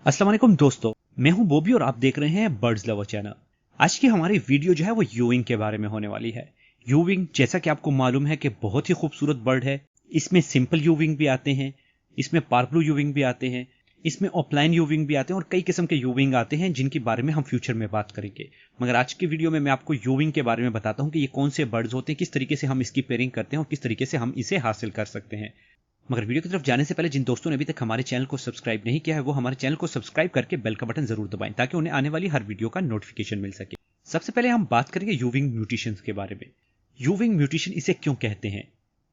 अस्सलाम वालेकुम दोस्तों, मैं हूं बॉबी और आप देख रहे हैं बर्ड्स लवर चैनल। आज की हमारी वीडियो जो है वो यूविंग के बारे में होने वाली है। यूविंग जैसा कि आपको मालूम है कि बहुत ही खूबसूरत बर्ड है। इसमें सिंपल यूविंग भी आते हैं, इसमें पार्पलू यूविंग भी आते हैं, इसमें ऑफलाइन यूविंग भी आते हैं और कई किस्म के यूविंग आते हैं जिनके बारे में हम फ्यूचर में बात करेंगे। मगर आज की वीडियो में मैं आपको यूविंग के बारे में बताता हूं कि ये कौन से बर्ड्स होते हैं, किस तरीके से हम इसकी पेयरिंग करते हैं और किस तरीके से हम इसे हासिल कर सकते हैं। मगर वीडियो की तरफ जाने से पहले जिन दोस्तों ने अभी तक हमारे चैनल को सब्सक्राइब नहीं किया है वो हमारे चैनल को सब्सक्राइब करके बेल का बटन जरूर दबाएं ताकि उन्हें आने वाली हर वीडियो का नोटिफिकेशन मिल सके। सबसे पहले हम बात करेंगे यूविंग म्यूटेशंस के बारे में। यूविंग म्यूटेशन इसे क्यों कहते हैं?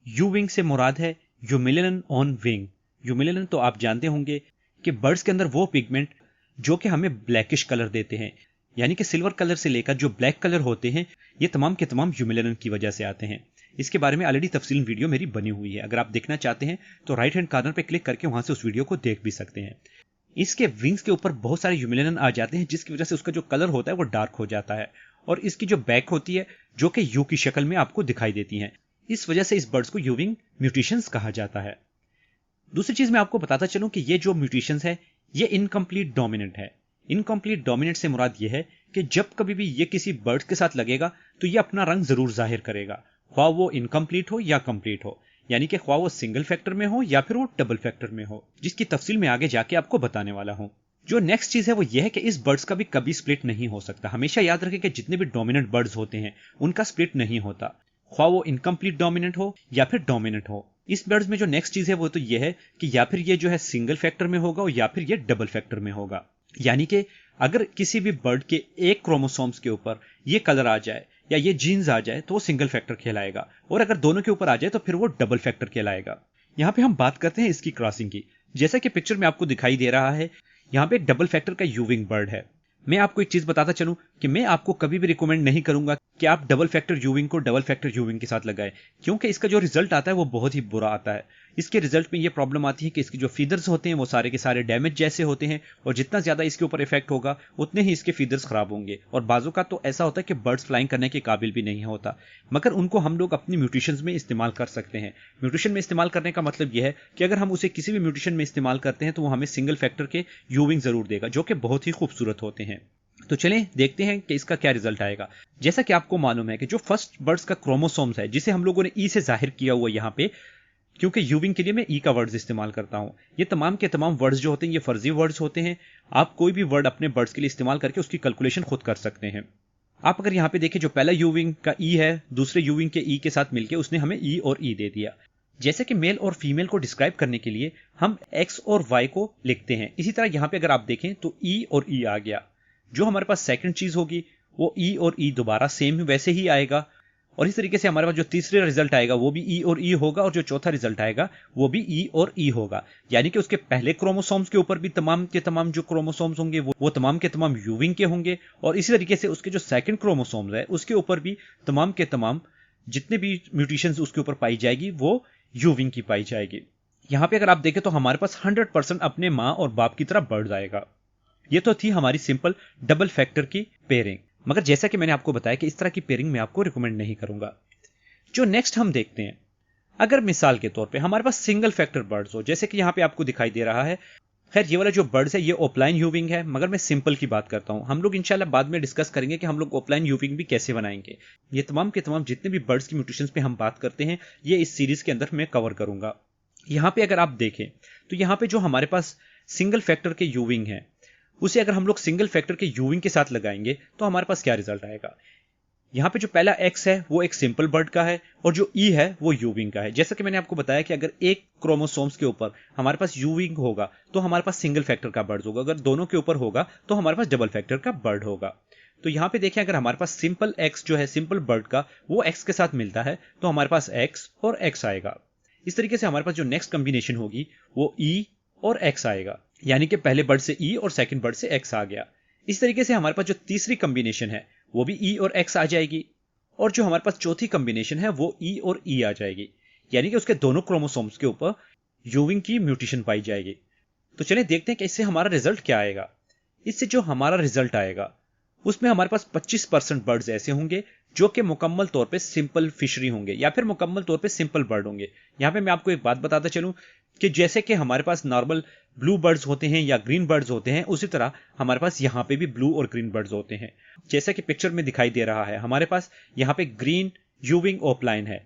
यूविंग से मुराद है यूमिलेलन ऑन विंग। यूमिलेलन तो आप जानते होंगे कि बर्ड्स के अंदर वो पिगमेंट जो कि हमें ब्लैकिश कलर देते हैं, यानी कि सिल्वर कलर से लेकर जो ब्लैक कलर होते हैं ये तमाम के तमाम यूमिलेलन की वजह से आते हैं। इसके बारे में ऑलरेडी तफसील वीडियो मेरी बनी हुई है, अगर आप देखना चाहते हैं तो राइट हैंड कॉर्नर पे क्लिक करके वहां से उस वीडियो को देख भी सकते हैं। इसके विंग्स के ऊपर बहुत सारे यूमिलेलन आ जाते हैं जिसकी वजह से उसका जो कलर होता है वो डार्क हो जाता है और इसकी जो बैक होती है जो कि यू की शक्ल में आपको दिखाई देती है। इस वजह से इस बर्ड्स को यूविंग म्यूटेशंस कहा जाता है। दूसरी चीज मैं आपको बताता चलूं कि ये जो म्यूटेशंस है ये इनकम्प्लीट डोमिनेंट है। इनकम्प्लीट डोमिनेंट से मुराद ये है कि जब कभी भी ये किसी बर्ड के साथ लगेगा तो ये अपना रंग जरूर जाहिर करेगा, ख्वाह वो इनकम्प्लीट हो या कंप्लीट हो, यानी कि ख्वाह वो सिंगल फैक्टर में हो या फिर वो डबल फैक्टर में हो, जिसकी तफसील मैं आगे जाके आपको बताने वाला हूं। जो नेक्स्ट चीज है वो ये है कि इस बर्ड्स का भी कभी स्प्लिट नहीं हो सकता। हमेशा याद रखें कि जितने भी डोमिनेंट बर्ड्स होते हैं उनका स्प्लिट नहीं होता, ख्वाह वो इनकम्प्लीट डोमिनेंट हो या फिर डोमिनेंट हो। इस बर्ड्स में जो नेक्स्ट चीज है वो तो ये है कि या फिर ये जो है सिंगल फैक्टर में होगा या फिर ये डबल फैक्टर में होगा, यानी कि अगर किसी भी बर्ड के एक क्रोमोसोम्स के ऊपर ये कलर आ जाए या ये जीन्स आ जाए तो वो सिंगल फैक्टर कहलाएगा, और अगर दोनों के ऊपर आ जाए तो फिर वो डबल फैक्टर कहलाएगा। यहां पे हम बात करते हैं इसकी क्रॉसिंग की। जैसा कि पिक्चर में आपको दिखाई दे रहा है, यहां पे एक डबल फैक्टर का यूविंग बर्ड है। मैं आपको एक चीज बताता चलूं कि मैं आपको कभी भी रिकमेंड नहीं करूंगा कि आप डबल फैक्टर यूविंग को डबल फैक्टर यूविंग के साथ लगाएं, क्योंकि इसका जो रिजल्ट आता है वो बहुत ही बुरा आता है। इसके रिजल्ट में ये प्रॉब्लम आती है कि इसके जो फीदर्स होते हैं वो सारे के सारे डैमेज जैसे होते हैं, और जितना ज्यादा इसके ऊपर इफेक्ट होगा उतने ही इसके फीदर्स खराब होंगे, और बाजू का तो ऐसा होता है कि बर्ड्स फ्लाइंग करने के काबिल भी नहीं होता। मगर उनको हम लोग अपनी म्यूटेशंस में इस्तेमाल कर सकते हैं। म्यूटेशन में इस्तेमाल करने का मतलब यह है कि अगर हम उसे किसी भी म्यूटेशन में इस्तेमाल करते हैं तो वो हमें सिंगल फैक्टर के यूविंग जरूर देगा जो कि बहुत ही खूबसूरत होते हैं। तो चलें देखते हैं कि इसका क्या रिजल्ट आएगा। जैसा कि आपको मालूम है कि जो फर्स्ट बर्ड्स का क्रोमोसोम्स है जिसे हम लोगों ने ई से जाहिर किया हुआ यहाँ पे, क्योंकि यूविंग के लिए मैं ई का वर्ड्स इस्तेमाल करता हूं। ये तमाम के तमाम वर्ड्स जो होते हैं ये फर्जी वर्ड्स होते हैं। आप कोई भी वर्ड अपने बर्ड्स के लिए इस्तेमाल करके उसकी कैलकुलेशन खुद कर सकते हैं। आप अगर यहाँ पे देखें, जो पहला यूविंग का ई है दूसरे यूविंग के ई के साथ मिलकर उसने हमें ई और ई दे दिया। जैसे कि मेल और फीमेल को डिस्क्राइब करने के लिए हम एक्स और वाई को लिखते हैं, इसी तरह यहाँ पे अगर आप देखें तो ई और ई आ गया। जो हमारे पास सेकंड चीज होगी वो ई और ई दोबारा सेम वैसे ही आएगा, और इस तरीके से हमारे पास जो तीसरा रिजल्ट आएगा वो भी ई और ई होगा, और जो चौथा रिजल्ट आएगा वो भी ई और ई होगा। यानी कि उसके पहले क्रोमोसोम्स के ऊपर भी तमाम के तमाम जो क्रोमोसोम्स होंगे वो तमाम के तमाम यूविंग के होंगे, और इसी तरीके से उसके जो सेकंड क्रोमोसोम्स है उसके ऊपर भी तमाम के तमाम जितने भी म्यूटेशंस उसके ऊपर पाई जाएगी वो यूविंग की पाई जाएगी। यहां पे अगर आप देखें तो हमारे पास 100% अपने माँ और बाप की तरह बर्ड्स आएगा। ये तो थी हमारी सिंपल डबल फैक्टर की पेयरिंग, मगर जैसा कि मैंने आपको बताया कि इस तरह की पेयरिंग मैं आपको रिकमेंड नहीं करूंगा। जो नेक्स्ट हम देखते हैं, अगर मिसाल के तौर पे हमारे पास सिंगल फैक्टर बर्ड्स हो, जैसे कि यहां पे आपको दिखाई दे रहा है। खैर ये वाला जो बर्ड्स है ये ऑफलाइन यूविंग है, मगर मैं सिंपल की बात करता हूं। हम लोग इंशाल्लाह बाद में डिस्कस करेंगे कि हम लोग ऑफलाइन यूविंग भी कैसे बनाएंगे। ये तमाम के तमाम जितने भी बर्ड्स की म्यूटेशंस पे हम बात करते हैं ये इस सीरीज के अंदर मैं कवर करूंगा। यहां पे अगर आप देखें तो यहां पे जो हमारे पास सिंगल फैक्टर के यूविंग है उसे अगर हम लोग सिंगल फैक्टर के यूविंग के साथ लगाएंगे तो हमारे पास क्या रिजल्ट आएगा। यहां पे जो पहला एक्स है वो एक सिंपल बर्ड का है, और जो ई है वो यूविंग का है। जैसा कि मैंने आपको बताया कि अगर एक क्रोमोसोम्स के ऊपर हमारे पास यूविंग होगा तो हमारे पास सिंगल फैक्टर का बर्ड होगा, अगर दोनों के ऊपर होगा तो हमारे पास डबल फैक्टर का बर्ड होगा। तो यहां पे देखें, अगर हमारे पास सिंपल एक्स जो है सिंपल बर्ड का वो एक्स के साथ मिलता है तो हमारे पास एक्स और एक्स आएगा। इस तरीके से हमारे पास जो नेक्स्ट कॉम्बिनेशन होगी वो ई और एक्स आएगा, यानी कि पहले बर्ड से ई और सेकंड बर्ड से एक्स आ गया। इस तरीके से हमारे पास जो तीसरी कॉम्बिनेशन है वो भी ई और एक्स आ जाएगी, और जो हमारे पास चौथी कॉम्बिनेशन है वो ई और ई आ जाएगी, यानी कि उसके दोनों क्रोमोसोम्स के ऊपर यूविंग की म्यूटेशन पाई जाएगी। तो चलिए देखते हैं कि इससे हमारा रिजल्ट क्या आएगा। इससे जो हमारा रिजल्ट आएगा उसमें हमारे पास 25% बर्ड्स ऐसे होंगे जो कि मुकम्मल तौर पे सिंपल फिशरी होंगे या फिर मुकम्मल तौर पे सिंपल बर्ड होंगे। यहां पे मैं आपको एक बात बताता चलूं कि जैसे कि हमारे पास नॉर्मल ब्लू बर्ड्स होते हैं या ग्रीन बर्ड्स होते हैं, उसी तरह हमारे पास यहाँ पे भी ब्लू और ग्रीन बर्ड्स होते हैं। जैसा कि पिक्चर में दिखाई दे रहा है, हमारे पास यहाँ पे ग्रीन यूविंग ओपलाइन है।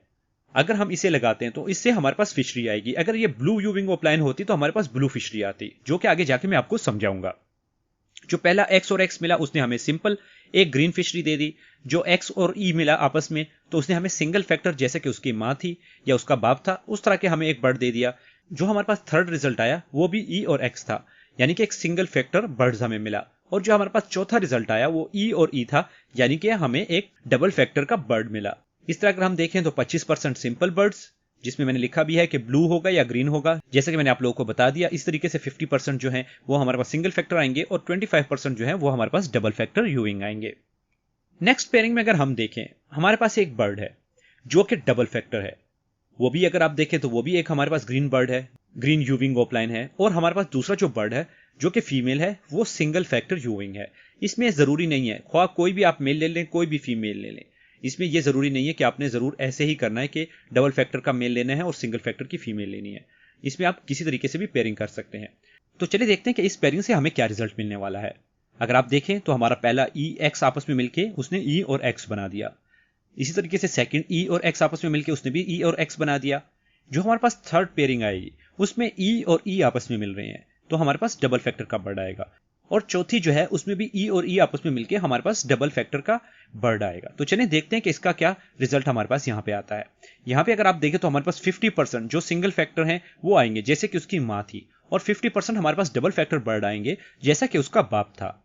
अगर हम इसे लगाते हैं तो इससे हमारे पास फिशरी आएगी। अगर ये ब्लू यूविंग ओपलाइन होती तो हमारे पास ब्लू फिशरी आती, जो कि आगे जाके मैं आपको समझाऊंगा। जो पहला एक्स और एक्स मिला उसने हमें सिंपल एक ग्रीन फिशरी दे दी। जो एक्स और ई मिला आपस में तो उसने हमें सिंगल फैक्टर, जैसे कि उसकी माँ थी या उसका बाप था, उस तरह के हमें एक बर्ड दे दिया। जो हमारे पास थर्ड रिजल्ट आया वो भी ई और एक्स था, यानी कि एक सिंगल फैक्टर बर्ड्स हमें मिला। और जो हमारे पास चौथा रिजल्ट आया वो ई और ई था, यानी कि हमें एक डबल फैक्टर का बर्ड मिला। इस तरह अगर हम देखें तो 25% सिंपल बर्ड्स, जिसमें मैंने लिखा भी है कि ब्लू होगा या ग्रीन होगा, जैसे कि मैंने आप लोगों को बता दिया। इस तरीके से 50% जो है वो हमारे पास सिंगल फैक्टर आएंगे और 25% जो है वो हमारे पास डबल फैक्टर यूविंग आएंगे। नेक्स्ट पेयरिंग में अगर हम देखें, हमारे पास एक बर्ड है जो कि डबल फैक्टर है। वो भी अगर आप देखें तो वो भी एक हमारे पास ग्रीन बर्ड है, ग्रीन यूविंग ओपलाइन है। और हमारे पास दूसरा जो बर्ड है जो कि फीमेल है, वो सिंगल फैक्टर यूविंग है। इसमें जरूरी नहीं है ख्वाह कोई भी आप मेल ले लें, कोई भी फीमेल ले लें। इसमें यह जरूरी नहीं है कि आपने जरूर ऐसे ही करना है कि डबल फैक्टर का मेल लेना है और सिंगल फैक्टर की फीमेल लेनी है। इसमें आप किसी तरीके से भी पेयरिंग कर सकते हैं। तो चलिए देखते हैं कि इस पेयरिंग से हमें क्या रिजल्ट मिलने वाला है। अगर आप देखें तो हमारा पहला ई एक्स आपस में मिलके उसने ई और एक्स बना दिया। इसी तरीके से सेकंड ई और एक्स आपस में मिलके उसने भी ई और एक्स बना दिया। जो हमारे पास थर्ड पेयरिंग आएगी उसमें ई और ई आपस में मिल रहे हैं, तो हमारे पास डबल फैक्टर का बर्ड आएगा। और चौथी जो है उसमें भी ई और ई आपस में मिलके हमारे पास डबल फैक्टर का बर्ड आएगा। तो चलिए देखते हैं कि इसका क्या रिजल्ट हमारे पास यहाँ पे आता है। यहाँ पे अगर आप देखें तो हमारे पास 50% जो सिंगल फैक्टर हैं वो आएंगे, जैसे कि उसकी माँ थी, और 50% हमारे पास डबल फैक्टर बर्ड आएंगे, जैसा कि उसका बाप था।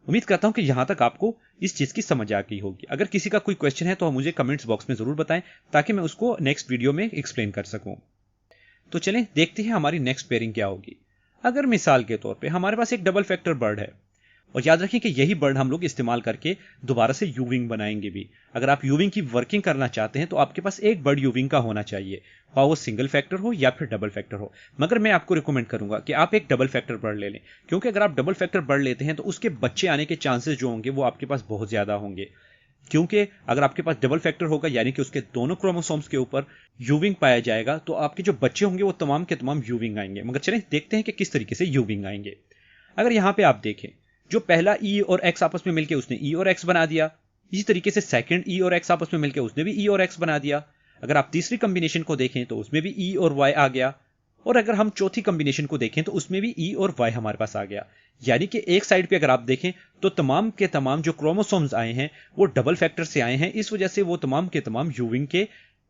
उम्मीद करता हूं कि यहां तक आपको इस चीज की समझ आ गई होगी। अगर किसी का कोई क्वेश्चन है तो मुझे कमेंट्स बॉक्स में जरूर बताएं, ताकि मैं उसको नेक्स्ट वीडियो में एक्सप्लेन कर सकूं। तो चलें देखते हैं हमारी नेक्स्ट पेयरिंग क्या होगी। अगर मिसाल के तौर पे हमारे पास एक डबल फैक्टर बर्ड है, और याद रखें कि यही बर्ड हम लोग इस्तेमाल करके दोबारा से यूविंग बनाएंगे भी। अगर आप यूविंग की वर्किंग करना चाहते हैं तो आपके पास एक बर्ड यूविंग का होना चाहिए, और वो सिंगल फैक्टर हो या फिर डबल फैक्टर हो। मगर मैं आपको रिकमेंड करूंगा कि आप एक डबल फैक्टर बर्ड ले लें, क्योंकि अगर आप डबल फैक्टर बर्ड लेते हैं तो उसके बच्चे आने के चांसेस जो होंगे वो आपके पास बहुत ज्यादा होंगे। क्योंकि अगर आपके पास डबल फैक्टर होगा, यानी कि उसके दोनों क्रोमोसोम्स के ऊपर यूविंग पाया जाएगा, तो आपके जो बच्चे होंगे वो तमाम के तमाम यूविंग आएंगे। मगर चलें देखते हैं कि किस तरीके से यूविंग आएंगे। अगर यहां पे आप देखें, जो पहला ई और एक्स आपस में मिलकर उसने ई और एक्स बना दिया। इसी तरीके से सेकंड ई और एक्स आपस में मिलकर उसने भी ई और एक्स बना दिया। अगर आप तीसरी कॉम्बिनेशन को देखें तो उसमें भी ई और वाई आ गया। और अगर हम चौथी कॉम्बिनेशन को देखें तो उसमें भी ई और वाई हमारे पास आ गया। यानी कि एक साइड पे अगर आप देखें तो तमाम के तमाम जो क्रोमोसोम्स आए हैं वो डबल फैक्टर से आए हैं, इस वजह से वो तमाम के तमाम यूविंग के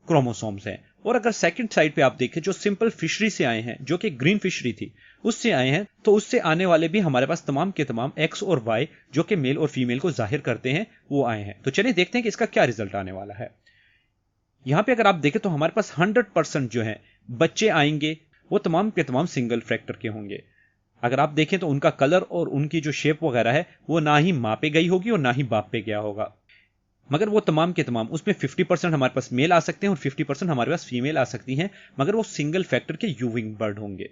क्रोमोसोम्स हैं। और अगर सेकंड साइड पे आप देखें, जो सिंपल फिशरी से आए हैं, जो कि ग्रीन फिशरी थी उससे आए हैं, तो उससे आने वाले भी हमारे पास तमाम के तमाम एक्स और वाई, जो कि मेल और फीमेल को जाहिर करते हैं, वो आए हैं। तो चलिए देखते हैं कि इसका क्या रिजल्ट आने वाला है। यहां पे अगर आप देखें तो हमारे पास 100% जो है बच्चे आएंगे वो तमाम के तमाम सिंगल फैक्टर के होंगे। अगर आप देखें तो उनका कलर और उनकी जो शेप वगैरह है वो ना ही माँ पे गई होगी और ना ही बाप पे गया होगा। मगर वो तमाम के तमाम उसमें 50% हमारे पास मेल आ सकते हैं और 50% हमारे पास फीमेल आ सकती हैं, मगर वो सिंगल फैक्टर के यूविंग बर्ड होंगे।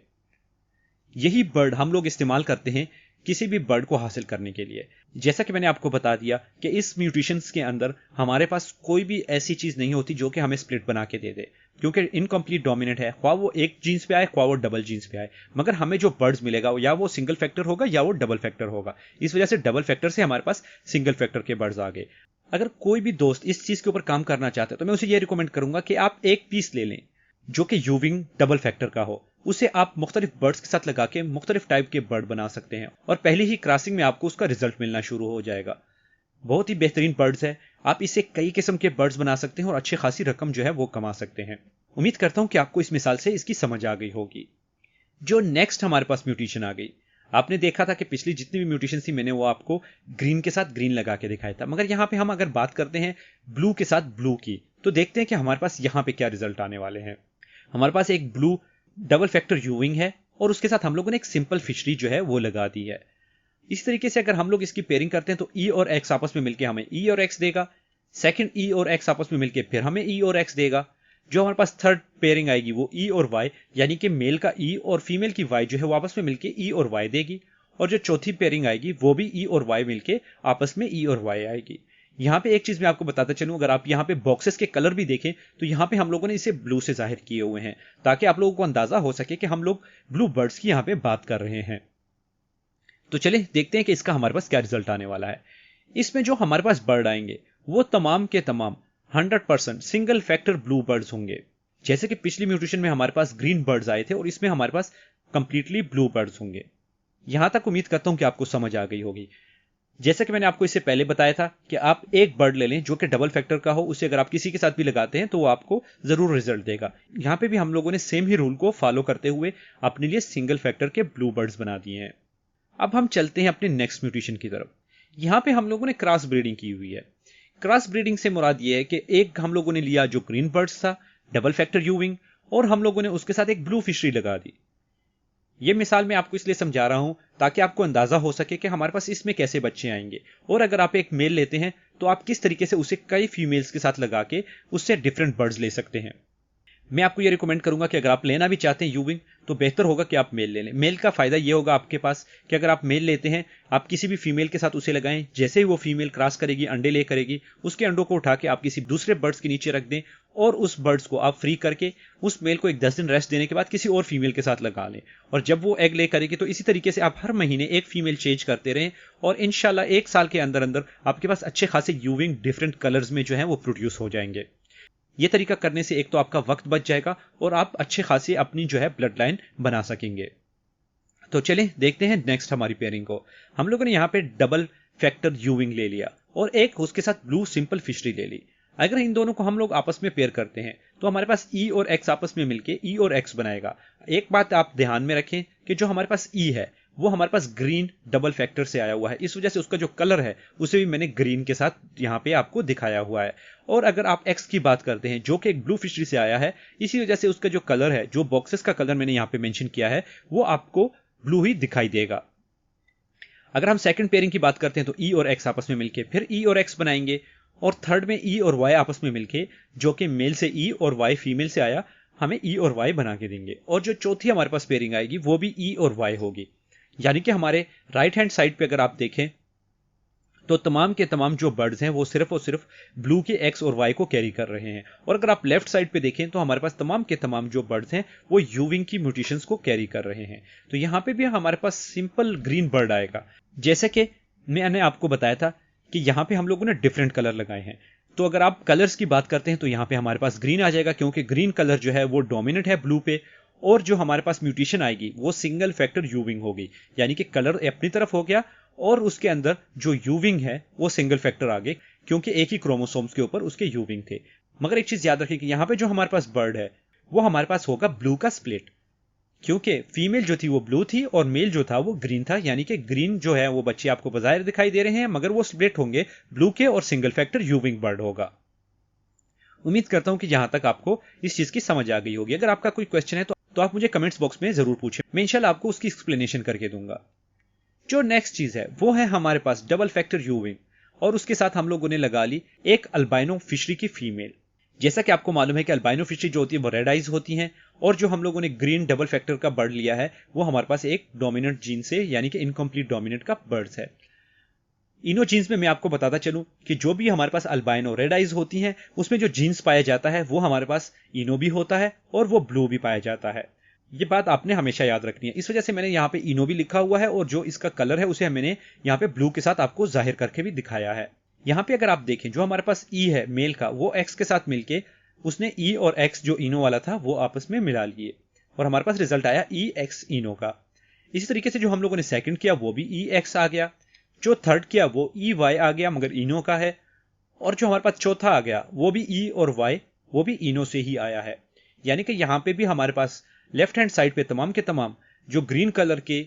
यही बर्ड हम लोग इस्तेमाल करते हैं किसी भी बर्ड को हासिल करने के लिए। जैसा कि मैंने आपको बता दिया कि इस म्यूटेशंस के अंदर हमारे पास कोई भी ऐसी चीज नहीं होती जो कि हमें स्प्लिट बना के दे दे, क्योंकि इनकम्प्लीट डोमिनेंट है, ख्वाह वो एक जीन्स पे आए ख्वाह वो डबल जीन्स पे आए। मगर हमें जो बर्ड्स मिलेगा या वो सिंगल फैक्टर होगा या वो डबल फैक्टर होगा। इस वजह से डबल फैक्टर से हमारे पास सिंगल फैक्टर के बर्ड्स आ गए। अगर कोई भी दोस्त इस चीज के ऊपर काम करना चाहता है तो मैं उसे ये रिकमेंड करूंगा कि आप एक पीस ले लें जो कि यूविंग डबल फैक्टर का हो। उसे आप मुख्तलिफ बर्ड्स के साथ लगा के मुख्तलिफ टाइप के बर्ड बना सकते हैं, और पहले ही क्रॉसिंग में आपको उसका रिजल्ट मिलना शुरू हो जाएगा। बहुत ही बेहतरीन बर्ड्स है, आप इससे कई किस्म के बर्ड्स बना सकते हैं और अच्छी खासी रकम जो है वो कमा सकते हैं। उम्मीद करता हूं कि आपको इस मिसाल से इसकी समझ आ गई होगी। जो नेक्स्ट हमारे पास म्यूटेशन आ गई, आपने देखा था कि पिछली जितनी भी म्यूटेशन थी मैंने वो आपको ग्रीन के साथ ग्रीन लगा के दिखाया था। मगर यहां पे हम अगर बात करते हैं ब्लू के साथ ब्लू की, तो देखते हैं कि हमारे पास यहां पे क्या रिजल्ट आने वाले हैं। हमारे पास एक ब्लू डबल फैक्टर यूविंग है और उसके साथ हम लोगों ने एक सिंपल फिशरी जो है वो लगा दी है। इस तरीके से अगर हम लोग इसकी पेयरिंग करते हैं तो ई और एक्स आपस में मिलकर हमें ई और एक्स देगा। सेकंड ई और एक्स आपस में मिलकर फिर हमें ई और एक्स देगा। जो हमारे पास थर्ड पेयरिंग आएगी वो ई और वाई, यानी कि मेल का ई और फीमेल की वाई जो है वो आपस में मिलकर ई और वाई देगी। और जो चौथी पेयरिंग आएगी वो भी ई और वाई मिलके आपस में ई और वाई आएगी। यहाँ पे एक चीज मैं आपको बताता चलूं, अगर आप यहाँ पे बॉक्सेस के कलर भी देखें तो यहाँ पे हम लोगों ने इसे ब्लू से जाहिर किए हुए हैं, ताकि आप लोगों को अंदाजा हो सके कि हम लोग ब्लू बर्ड्स की यहाँ पे बात कर रहे हैं। तो चलिए देखते हैं कि इसका हमारे पास क्या रिजल्ट आने वाला है। इसमें जो हमारे पास बर्ड आएंगे वो तमाम के तमाम 100% सिंगल फैक्टर ब्लू बर्ड्स होंगे। जैसे कि पिछली म्यूटेशन में हमारे पास ग्रीन बर्ड्स आए थे और इसमें हमारे पास कंप्लीटली ब्लू बर्ड्स होंगे। यहां तक उम्मीद करता हूं कि आपको समझ आ गई होगी। जैसे कि मैंने आपको इससे पहले बताया था कि आप एक बर्ड ले लें जो कि डबल फैक्टर का हो, उसे अगर आप किसी के साथ भी लगाते हैं तो वो आपको जरूर रिजल्ट देगा। यहां पे भी हम लोगों ने सेम ही रूल को फॉलो करते हुए अपने लिए सिंगल फैक्टर के ब्लू बर्ड्स बना दिए हैं। अब हम चलते हैं अपने नेक्स्ट म्यूटेशन की तरफ। यहां पे हम लोगों ने क्रॉस ब्रीडिंग की हुई है। क्रॉस ब्रीडिंग से मुराद ये है कि एक हम लोगों ने लिया जो ग्रीन बर्ड्स था, डबल फैक्टर यूविंग, और हम लोगों ने उसके साथ एक ब्लू फिशरी लगा दी। ये मिसाल मैं आपको इसलिए समझा रहा हूं ताकि आपको अंदाजा हो सके कि हमारे पास इसमें कैसे बच्चे आएंगे, और अगर आप एक मेल लेते हैं तो आप किस तरीके से उसे कई फीमेल्स के साथ लगा के उससे डिफरेंट बर्ड्स ले सकते हैं। मैं आपको ये रिकमेंड करूंगा कि अगर आप लेना भी चाहते हैं यूविंग तो बेहतर होगा कि आप मेल ले लें। मेल का फायदा ये होगा आपके पास कि अगर आप मेल लेते हैं, आप किसी भी फीमेल के साथ उसे लगाएं, जैसे ही वो फीमेल क्रॉस करेगी, अंडे ले करेगी, उसके अंडों को उठा के आप किसी दूसरे बर्ड्स के नीचे रख दें और उस बर्ड्स को आप फ्री करके उस मेल को एक 10 दिन रेस्ट देने के बाद किसी और फीमेल के साथ लगा लें। और जब वो एग ले करेगी तो इसी तरीके से आप हर महीने एक फीमेल चेंज करते रहें और इंशाल्लाह 1 साल के अंदर अंदर आपके पास अच्छे खासे यूविंग डिफरेंट कलर्स में जो है वो प्रोड्यूस हो जाएंगे। ये तरीका करने से एक तो आपका वक्त बच जाएगा और आप अच्छे खासे अपनी जो है ब्लड लाइन बना सकेंगे। तो चलिए देखते हैं नेक्स्ट हमारी पेयरिंग को। हम लोगों ने यहाँ पे डबल फैक्टर यूविंग ले लिया और एक उसके साथ ब्लू सिंपल फिशरी ले ली। अगर इन दोनों को हम लोग आपस में पेयर करते हैं तो हमारे पास ई और एक्स आपस में मिलके ई और एक्स बनाएगा। एक बात आप ध्यान में रखें कि जो हमारे पास ई है वो हमारे पास ग्रीन डबल फैक्टर से आया हुआ है, इस वजह से उसका जो कलर है उसे भी मैंने ग्रीन के साथ यहाँ पे आपको दिखाया हुआ है। और अगर आप एक्स की बात करते हैं जो कि एक ब्लू फिशरी से आया है, इसी वजह से उसका जो कलर है, जो बॉक्सेस का कलर मैंने यहाँ पे मेंशन किया है, वो आपको ब्लू ही दिखाई देगा। अगर हम सेकंड पेयरिंग की बात करते हैं तो ई और एक्स आपस में मिलके फिर ई और एक्स बनाएंगे, और थर्ड में ई और वाई आपस में मिलके जो कि मेल से ई और वाई फीमेल से आया, हमें ई और वाई बना के देंगे। और जो चौथी हमारे पास पेयरिंग आएगी वो भी ई और वाई होगी। यानी कि हमारे राइट हैंड साइड पे अगर आप देखें तो तमाम के तमाम जो बर्ड्स हैं वो सिर्फ और सिर्फ ब्लू के एक्स और वाई को कैरी कर रहे हैं, और अगर आप लेफ्ट साइड पे देखें तो हमारे पास तमाम के तमाम जो बर्ड्स हैं वो यूविंग की म्यूटेशंस को कैरी कर रहे हैं। तो यहां पे भी हमारे पास सिंपल ग्रीन बर्ड आएगा। जैसे कि मैंने आपको बताया था कि यहां पे हम लोगों ने डिफरेंट कलर लगाए हैं, तो अगर आप कलर्स की बात करते हैं तो यहां पे हमारे पास ग्रीन आ जाएगा, क्योंकि ग्रीन कलर जो है वो डोमिनेंट है ब्लू पे। और जो हमारे पास म्यूटेशन आएगी वो सिंगल फैक्टर यूविंग होगी, यानी कि कलर अपनी तरफ हो गया और उसके अंदर जो यूविंग है वो सिंगल फैक्टर आ गए, क्योंकि एक ही क्रोमोसोम्स के ऊपर उसके यूविंग थे। मगर एक चीज याद रखिए कि यहां पे जो हमारे पास बर्ड है वो हमारे पास होगा ब्लू का स्प्लिट, क्योंकि फीमेल जो थी वो ब्लू थी और मेल जो था वो ग्रीन था। यानी कि ग्रीन जो है वो बच्चे आपको बाहर दिखाई दे रहे हैं, मगर वो स्प्लिट होंगे ब्लू के, और सिंगल फैक्टर यूविंग बर्ड होगा। उम्मीद करता हूं कि यहां तक आपको इस चीज की समझ आ गई होगी। अगर आपका कोई क्वेश्चन है तो आप मुझे कमेंट्स बॉक्स में जरूर पूछें, मैं इंशाल्लाह आपको उसकी एक्सप्लेनेशन करके दूंगा। जो नेक्स्ट चीज है वो है हमारे पास डबल फैक्टर यूविंग, और उसके साथ हम लोगों ने लगा ली एक अल्बाइनो फिशरी की फीमेल। जैसा कि आपको मालूम है कि अल्बाइनो फिशरी जो होती है वो रेड आइज होती हैं, और जो हम लोगों ने ग्रीन डबल फैक्टर का बर्ड लिया है वो हमारे पास एक डोमिनेंट जीन से, यानी कि इनकम्प्लीट डोमिनेंट का बर्ड्स है। इनो जीन्स में मैं आपको बताता चलूं कि जो भी हमारे पास अल्बाइनो रेड आइज होती हैं उसमें जो जीन्स पाया जाता है वो हमारे पास इनो भी होता है और वो ब्लू भी पाया जाता है। ये बात आपने हमेशा याद रखनी है, इस वजह से मैंने यहाँ पे इनो भी लिखा हुआ है, और जो इसका कलर है उसे मैंने यहाँ पे ब्लू के साथ आपको जाहिर करके भी दिखाया है। यहाँ पे अगर आप देखें जो हमारे पास ई है मेल का, वो एक्स के साथ मिलके उसने ई और एक्स जो इनो वाला था वो आपस में मिला लिए, और हमारे पास रिजल्ट आया ई एक्स इनो का। इसी तरीके से जो हम लोगों ने सेकंड किया वो भी ई एक्स आ गया, जो थर्ड किया वो ई वाई आ गया मगर इनो का है, और जो हमारे पास चौथा आ गया वो भी ई और वाई, वो भी इनो से ही आया है। यानी कि यहाँ पे भी हमारे पास लेफ्ट हैंड साइड पे तमाम के तमाम जो ग्रीन कलर के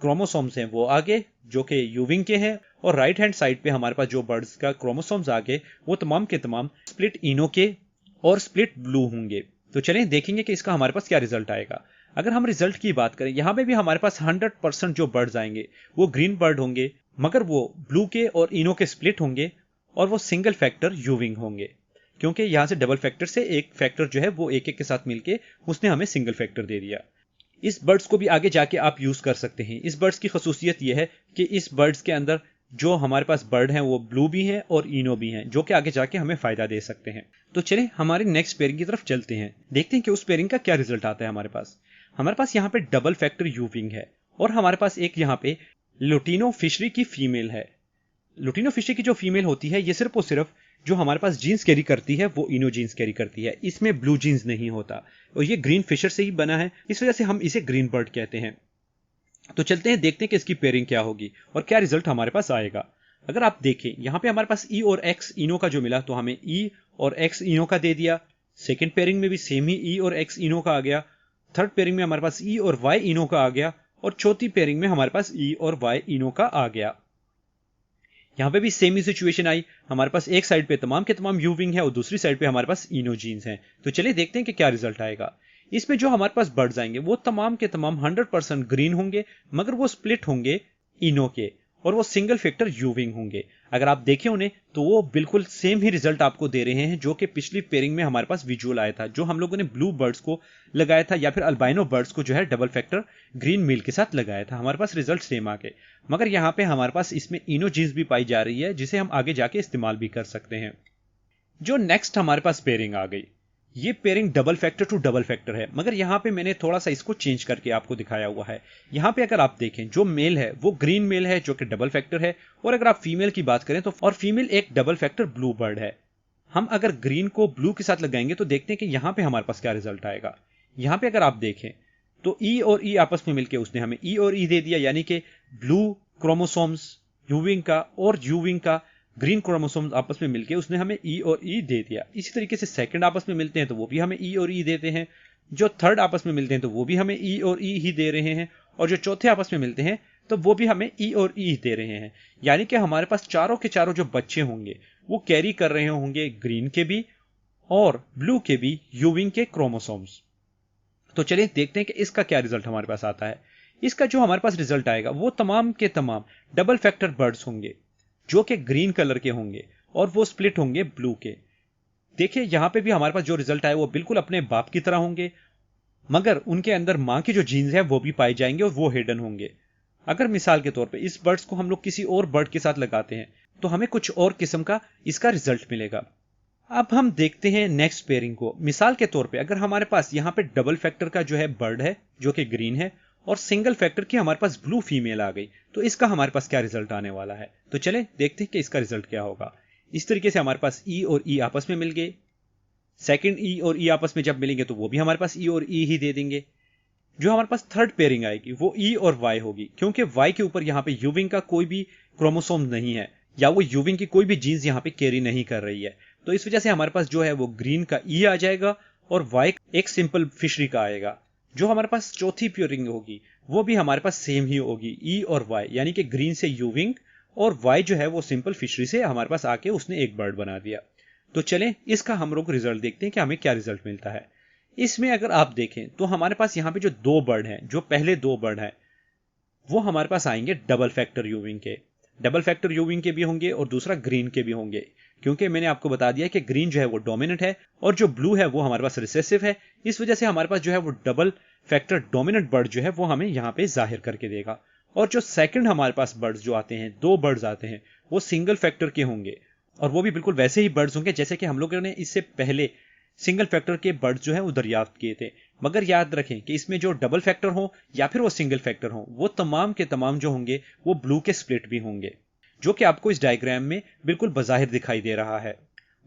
क्रोमोसोम्स हैं वो आगे जो कि यूविंग के हैं, और राइट हैंड साइड पे हमारे पास जो बर्ड्स का क्रोमोसोम्स आगे वो तमाम के तमाम स्प्लिट इनो के और स्प्लिट ब्लू होंगे। तो चलें देखेंगे कि इसका हमारे पास क्या रिजल्ट आएगा। अगर हम रिजल्ट की बात करें, यहाँ पे भी हमारे पास 100% जो बर्ड्स आएंगे वो ग्रीन बर्ड होंगे, मगर वो ब्लू के और इनो के स्प्लिट होंगे, और वो सिंगल फैक्टर यूविंग होंगे, क्योंकि यहां से डबल फैक्टर से एक फैक्टर जो है वो एक एक के साथ मिलके उसने हमें सिंगल फैक्टर दे दिया। इस बर्ड्स को भी आगे जाके आप यूज कर सकते हैं। इस बर्ड्स की खसूसियत यह है कि इस बर्ड्स के अंदर जो हमारे पास बर्ड हैं वो ब्लू भी हैं और इनो भी हैं, जो कि आगे जाके हमें फायदा दे सकते हैं। तो चलिए हमारी नेक्स्ट पेयरिंग की तरफ चलते हैं, देखते हैं कि उस पेयरिंग का क्या रिजल्ट आता है। हमारे पास यहाँ पे डबल फैक्टर यूविंग है और हमारे पास एक यहाँ पे लुटिनो फिशरी की फीमेल है। लुटिनो फिशरी की जो फीमेल होती है ये सिर्फ और सिर्फ जो हमारे पास जीन्स कैरी करती है वो इनो जीन्स कैरी करती है, इसमें ब्लू जीन्स नहीं होता और ये ग्रीन फिशर से ही बना है, इस वजह से हम इसे ग्रीन बर्ड कहते हैं। तो चलते हैं, देखते हैं कि इसकी पेयरिंग क्या होगी और क्या रिजल्ट हमारे पास आएगा। अगर आप देखें यहाँ पे हमारे पास ई और एक्स इनो का जो मिला तो हमें ई और एक्स इनो का दे दिया। सेकेंड पेयरिंग में भी सेम ही ई और एक्स इनो का आ गया। थर्ड पेयरिंग में हमारे पास ई और वाई इनो का आ गया और चौथी पेयरिंग में हमारे पास ई और वाई इनो का आ गया। यहाँ पे भी सेम ही सिचुएशन आई, हमारे पास एक साइड पे तमाम के तमाम यूविंग है और दूसरी साइड पे हमारे पास इनो जीन्स हैं। तो चलिए देखते हैं कि क्या रिजल्ट आएगा। इसमें जो हमारे पास बर्ड्स आएंगे वो तमाम के तमाम 100% ग्रीन होंगे, मगर वो स्प्लिट होंगे इनो के और वो सिंगल फैक्टर यूविंग होंगे। अगर आप देखें उन्हें तो वो बिल्कुल सेम ही रिजल्ट आपको दे रहे हैं जो कि पिछली पेयरिंग में हमारे पास विजुअल आया था, जो हम लोगों ने ब्लू बर्ड्स को लगाया था या फिर अल्बाइनो बर्ड्स को जो है डबल फैक्टर ग्रीन मेल के साथ लगाया था। हमारे पास रिजल्ट सेम आ गए, मगर यहाँ पे हमारे पास इसमें इनो जीन्स भी पाई जा रही है जिसे हम आगे जाके इस्तेमाल भी कर सकते हैं। जो नेक्स्ट हमारे पास पेयरिंग आ गई, ये pairing double factor to double factor है, मगर यहाँ पे मैंने थोड़ा सा इसको चेंज करके आपको दिखाया हुआ है। यहाँ पे अगर आप देखें जो मेल है वो ग्रीन मेल है जो कि डबल फैक्टर है, और अगर आप फीमेल की बात करें तो और फीमेल एक डबल फैक्टर ब्लू बर्ड है। हम अगर ग्रीन को ब्लू के साथ लगाएंगे तो देखते हैं कि यहाँ पे हमारे पास क्या रिजल्ट आएगा। यहाँ पे अगर आप देखें तो ई और ई आपस में मिलकर उसने हमें ई और ई दे दिया, यानी कि ब्लू क्रोमोसोम्स यूविंग का और यूविंग का ग्रीन क्रोमोसोम्स आपस में मिलके उसने हमें ई और ई दे दिया। इसी तरीके से सेकंड आपस में मिलते हैं तो वो भी हमें ई और ई देते हैं, जो थर्ड आपस में मिलते हैं तो वो भी हमें ई और ई ही दे रहे हैं, और जो चौथे आपस में मिलते हैं तो वो भी हमें ई और ई दे रहे हैं। यानी कि हमारे पास चारों के चारों जो बच्चे होंगे वो कैरी कर रहे होंगे ग्रीन के भी और ब्लू के भी यूविंग के क्रोमोसोम्स। तो चलिए देखते हैं कि इसका क्या रिजल्ट हमारे पास आता है। इसका जो हमारे पास रिजल्ट आएगा वो तमाम के तमाम डबल फैक्टर बर्ड्स होंगे जो कि ग्रीन कलर के होंगे और वो स्प्लिट होंगे ब्लू के। देखिए यहां पे भी हमारे पास जो रिजल्ट आए वो बिल्कुल अपने बाप की तरह होंगे, मगर उनके अंदर मां की जो जीन्स है वो भी पाए जाएंगे और वो हिडन होंगे। अगर मिसाल के तौर पे इस बर्ड्स को हम लोग किसी और बर्ड के साथ लगाते हैं तो हमें कुछ और किस्म का इसका रिजल्ट मिलेगा। अब हम देखते हैं नेक्स्ट पेयरिंग को। मिसाल के तौर पे अगर हमारे पास यहाँ पे डबल फैक्टर का जो है बर्ड है जो कि ग्रीन है और सिंगल फैक्टर की हमारे पास ब्लू फीमेल आ गई, तो इसका हमारे पास क्या रिजल्ट आने वाला है। तो चले देखते हैं कि इसका रिजल्ट क्या होगा। इस तरीके से हमारे पास ई और ई आपस में मिल गए। सेकंड ई और ई आपस में जब मिलेंगे तो वो भी हमारे पास ई और ई ही दे देंगे। जो हमारे पास थर्ड पेयरिंग आएगी वो ई और वाई होगी, क्योंकि वाई के ऊपर यहाँ पे यूविंग का कोई भी क्रोमोसोम नहीं है या वो यूविंग की कोई भी जीन्स यहाँ पे कैरी नहीं कर रही है। तो इस वजह से हमारे पास जो है वो ग्रीन का ई आ जाएगा और वाई एक सिंपल फिशरी का आएगा। जो हमारे पास चौथी पेयरिंग होगी वो भी हमारे पास सेम ही होगी, ई और वाई, यानी कि ग्रीन से यूविंग और वाई जो है वो सिंपल फिशरी से हमारे पास आके उसने एक बर्ड बना दिया। तो चलें इसका हम लोग रिजल्ट देखते हैं कि हमें क्या रिजल्ट मिलता है। इसमें अगर आप देखें तो हमारे पास यहाँ पे जो दो बर्ड हैं, जो पहले दो बर्ड हैं वो हमारे पास आएंगे डबल फैक्टर यूविंग के। डबल फैक्टर यूविंग के भी होंगे और दूसरा ग्रीन के भी होंगे, क्योंकि मैंने आपको बता दिया कि ग्रीन जो है वो डोमिनेंट है और जो ब्लू है वो हमारे पास रिसेसिव है। इस वजह से हमारे पास जो है वो डबल फैक्टर डोमिनेंट बर्ड जो है वो हमें यहाँ पे जाहिर करके देगा। और जो सेकंड हमारे पास बर्ड्स जो आते हैं, दो बर्ड्स आते हैं, वो सिंगल फैक्टर के होंगे और वो भी बिल्कुल वैसे ही बर्ड्स होंगे जैसे कि हम लोगों ने इससे पहले सिंगल फैक्टर के बर्ड्स जो है वो दरियाफ्त किए थे। मगर याद रखें कि इसमें जो डबल फैक्टर हो या फिर वो सिंगल फैक्टर हो वो तमाम के तमाम जो होंगे वो ब्लू के स्प्लिट भी होंगे, जो कि आपको इस डायग्राम में बिल्कुल बज़ाहिर दिखाई दे रहा है।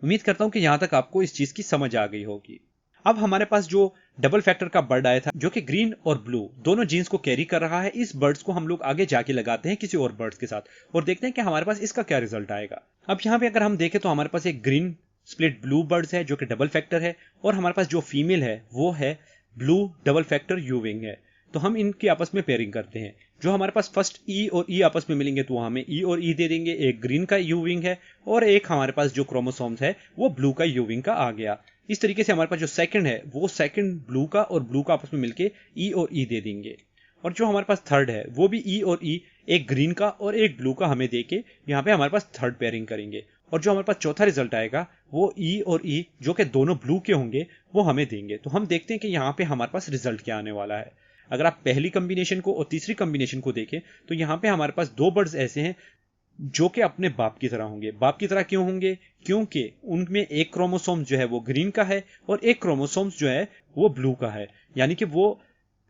उम्मीद करता हूं कि यहां तक आपको इस चीज की समझ आ गई होगी। अब हमारे पास जो डबल फैक्टर का बर्ड आया था जो कि ग्रीन और ब्लू दोनों जीन्स को कैरी कर रहा है, इस बर्ड्स को हम लोग आगे जाके लगाते हैं किसी और बर्ड्स के साथ और देखते हैं कि हमारे पास इसका क्या रिजल्ट आएगा। अब यहाँ पे अगर हम देखें तो हमारे पास एक ग्रीन स्प्लिट ब्लू बर्ड्स है जो कि डबल फैक्टर है और हमारे पास जो फीमेल है वो है ब्लू डबल फैक्टर यूविंग है। तो हम इनकी आपस में पेयरिंग करते हैं। जो हमारे पास फर्स्ट ई और ई आपस में मिलेंगे तो हमें ई और ई दे देंगे। एक ग्रीन का यू विंग है और एक हमारे पास जो क्रोमोसोम्स है वो ब्लू का यू विंग का आ गया। इस तरीके से हमारे पास जो सेकंड है वो सेकंड ब्लू का और ब्लू का आपस में मिलके ई और ई दे देंगे। और जो हमारे पास थर्ड है वो भी ई और ई, एक ग्रीन का और एक ब्लू का हमें देके यहाँ पे हमारे पास थर्ड पेयरिंग करेंगे। और जो हमारे पास चौथा रिजल्ट आएगा वो ई और ई जो कि दोनों ब्लू के होंगे वो हमें देंगे। तो हम देखते हैं कि यहाँ पे हमारे पास रिजल्ट क्या आने वाला है। अगर आप पहली कॉम्बिनेशन को और तीसरी कॉम्बिनेशन को देखें तो यहाँ पे हमारे पास दो बर्ड्स ऐसे हैं जो कि अपने बाप की तरह होंगे। बाप की तरह क्यों होंगे? क्योंकि उनमें एक क्रोमोसोम जो है वो ग्रीन का है और एक क्रोमोसोम्स जो है वो ब्लू का है, यानी कि वो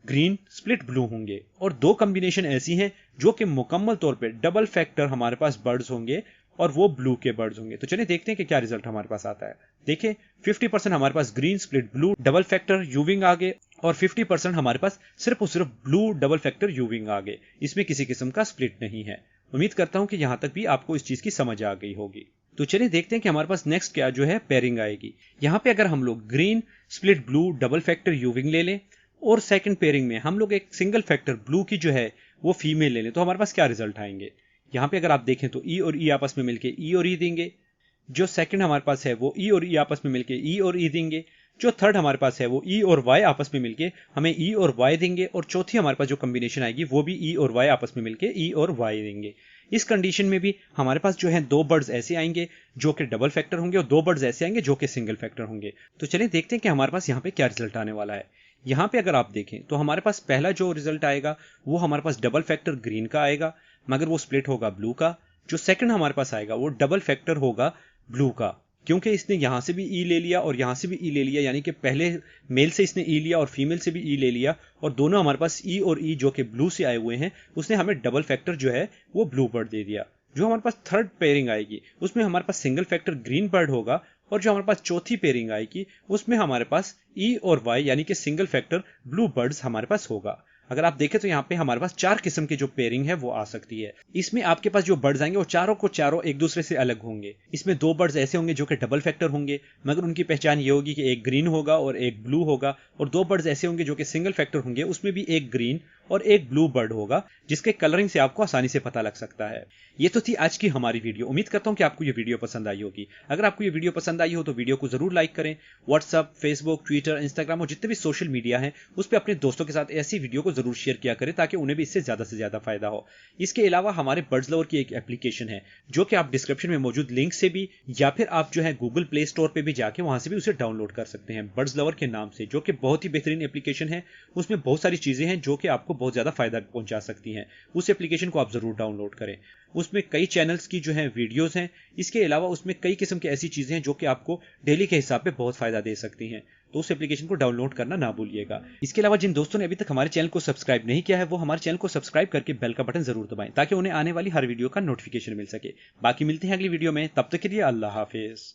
ग्रीन स्प्लिट ब्लू होंगे। और दो कॉम्बिनेशन ऐसी हैं जो कि मुकम्मल तौर पे डबल फैक्टर हमारे पास बर्ड्स होंगे और वो ब्लू के बर्ड्स होंगे। तो चलिए देखते हैं कि क्या रिजल्ट हमारे पास आता है। देखिए 50% हमारे पास green split blue double factor euwing आ गए और 50% हमारे पास सिर्फ और सिर्फ ब्लू डबल फैक्टर यूविंग आ गए। इसमें किसी किस्म का स्प्लिट नहीं है। उम्मीद करता हूं कि यहां तक भी आपको इस चीज की समझ आ गई होगी। तो चलिए देखते हैं कि हमारे पास नेक्स्ट क्या जो है पेयरिंग आएगी। यहां पे अगर हम लोग green split blue double factor euwing ले लें और सेकंड पेयरिंग में हम लोग एक सिंगल फैक्टर ब्लू की जो है वो फीमेल ले लें, तो हमारे पास क्या रिजल्ट आएंगे। यहां पे अगर आप देखें तो ई और ई आपस में मिलकर ई और ई देंगे। जो सेकंड हमारे पास है वो ई और ई आपस में मिलकर ई और ई देंगे। जो थर्ड हमारे पास है वो ई और वाई आपस में मिलके हमें ई और वाई देंगे। और चौथी हमारे पास जो कॉम्बिनेशन आएगी वो भी ई और वाई आपस में मिलके ई और वाई देंगे। इस कंडीशन में भी हमारे पास जो है दो बर्ड्स ऐसे आएंगे जो कि डबल फैक्टर होंगे और दो बर्ड्स ऐसे आएंगे जो कि सिंगल फैक्टर होंगे। तो चलिए देखते हैं कि हमारे पास यहाँ पे क्या रिजल्ट आने वाला है। यहाँ पे अगर आप देखें तो हमारे पास पहला जो रिजल्ट आएगा वो हमारे पास डबल फैक्टर ग्रीन का आएगा, मगर वो स्प्लिट होगा ब्लू का। जो सेकंड हमारे पास आएगा वो डबल फैक्टर होगा ब्लू का, क्योंकि इसने यहां से भी ई ले लिया और यहां से भी ई ले लिया, यानी कि पहले मेल से इसने ई लिया और फीमेल से भी ई ले लिया और दोनों हमारे पास ई और ई जो कि ब्लू से आए हुए हैं उसने हमें डबल फैक्टर जो है वो ब्लू बर्ड दे दिया। जो हमारे पास थर्ड पेयरिंग आएगी उसमें हमारे पास सिंगल फैक्टर ग्रीन बर्ड होगा और जो हमारे पास चौथी पेयरिंग आएगी उसमें हमारे पास ई और वाई यानी कि सिंगल फैक्टर ब्लू बर्ड्स हमारे पास होगा। अगर आप देखें तो यहाँ पे हमारे पास चार किस्म की जो पेयरिंग है वो आ सकती है। इसमें आपके पास जो बर्ड्स आएंगे वो चारों को चारों एक दूसरे से अलग होंगे। इसमें दो बर्ड्स ऐसे होंगे जो कि डबल फैक्टर होंगे, मगर उनकी पहचान ये होगी कि एक ग्रीन होगा और एक ब्लू होगा। और दो बर्ड्स ऐसे होंगे जो कि सिंगल फैक्टर होंगे, उसमें भी एक ग्रीन और एक ब्लू बर्ड होगा, जिसके कलरिंग से आपको आसानी से पता लग सकता है। ये तो थी आज की हमारी वीडियो। उम्मीद करता हूं कि आपको ये वीडियो पसंद आई होगी। अगर आपको ये वीडियो पसंद आई हो तो वीडियो को जरूर लाइक करें। व्हाट्सअप, फेसबुक, ट्विटर, इंस्टाग्राम और जितने भी सोशल मीडिया हैं उस पर अपने दोस्तों के साथ ऐसी वीडियो को जरूर शेयर किया करें ताकि उन्हें भी इससे ज्यादा फायदा हो। इसके अलावा हमारे बर्ड्स लवर की एक एप्लीकेशन है जो कि आप डिस्क्रिप्शन में मौजूद लिंक से भी या फिर आप जो है गूगल प्ले स्टोर पे भी जाके वहां से भी उसे डाउनलोड कर सकते हैं, बर्ड्स लवर के नाम से, जो कि बहुत ही बेहतरीन एप्लीकेशन है। उसमें बहुत सारी चीजें हैं जो कि आपको बहुत ज्यादा फायदा पहुंचा सकती हैं। उस एप्लीकेशन को आप जरूर डाउनलोड करें। उसमें कई चैनल्स की जो है वीडियोस हैं। इसके अलावा उसमें कई किस्म की ऐसी चीजें हैं जो कि आपको डेली के हिसाब पे बहुत फायदा दे सकती हैं। तो उस एप्लीकेशन को डाउनलोड करना ना भूलिएगा। इसके अलावा जिन दोस्तों ने अभी तक हमारे चैनल को सब्सक्राइब नहीं किया है वो हमारे चैनल को सब्सक्राइब करके बेल का बटन जरूर दबाएं ताकि उन्हें आने वाली हर वीडियो का नोटिफिकेशन मिल सके। बाकी मिलते हैं अगली वीडियो में, तब तक के लिए अल्लाह हाफिज।